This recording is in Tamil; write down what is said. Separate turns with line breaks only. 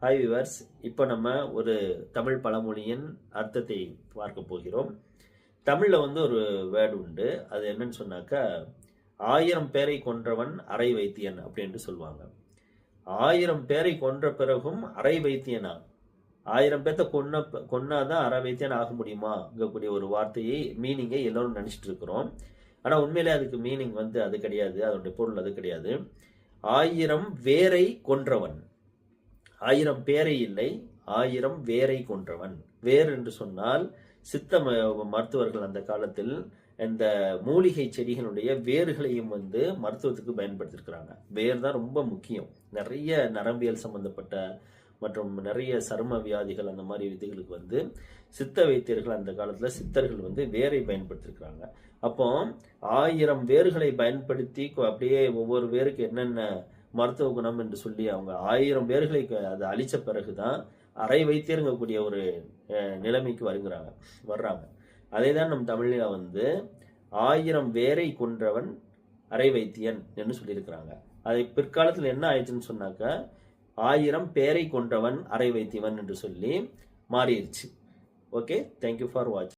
ஹாய் விவர்ஸ், இப்போ நம்ம ஒரு தமிழ் பழமொழியின் அர்த்தத்தை பார்க்க போகிறோம். தமிழில் ஒரு வேர்டு உண்டு. அது என்னன்னு சொன்னாக்கா, 1000 பேரை கொன்றவன் அரை வைத்தியன் அப்படின்ட்டு சொல்லுவாங்க. 1000 பேரை கொன்ற பிறகும் அரை வைத்தியனா? 1000 பேர்த்த கொன்னாதான் அரை வைத்தியன் ஆக முடியுமாங்கக்கூடிய ஒரு வார்த்தையை மீனிங்கை எல்லாரும் நினைச்சிட்டு இருக்கிறோம். ஆனால் உண்மையிலே அதுக்கு மீனிங் அது கிடையாது. அதனுடைய பொருள் அது கிடையாது. 1000 வேரை கொன்றவன், 1000 பேரை இல்லை, 1000 வேரை கொன்றவன். வேர் என்று சொன்னால் சித்த மருத்துவர்கள் அந்த காலத்தில் இந்த மூலிகை செடிகளுடைய வேர்களையும் மருத்துவத்துக்கு பயன்படுத்திருக்கிறாங்க. வேர் தான் ரொம்ப முக்கியம். நிறைய நரம்பியல் சம்பந்தப்பட்ட மற்றும் நிறைய சரும வியாதிகள் அந்த மாதிரி விதிகளுக்கு சித்த வைத்தியர்கள் அந்த காலத்துல சித்தர்கள் வேரை பயன்படுத்திருக்கிறாங்க. அப்போ 1000 வேர்களை பயன்படுத்தி அப்படியே ஒவ்வொரு வேருக்கு என்னென்ன மருத்துவ குணம் என்று சொல்லி அவங்க 1000 பேர்களை அதை அழிச்ச பிறகுதான் அரை வைத்தியர்ங்கக்கூடிய ஒரு நிலைமைக்கு வர்றாங்க. அதே தான் நம் தமிழில் 1000 வேரை கொன்றவன் அரை வைத்தியன் என்று சொல்லியிருக்கிறாங்க. அதை பிற்காலத்தில் என்ன ஆயிடுச்சுன்னு சொன்னாக்க 1000 பேரை கொன்றவன் அரை வைத்தியவன் என்று சொல்லி மாறிடுச்சு. ஓகே, தேங்க்யூ ஃபார் வாட்சிங்.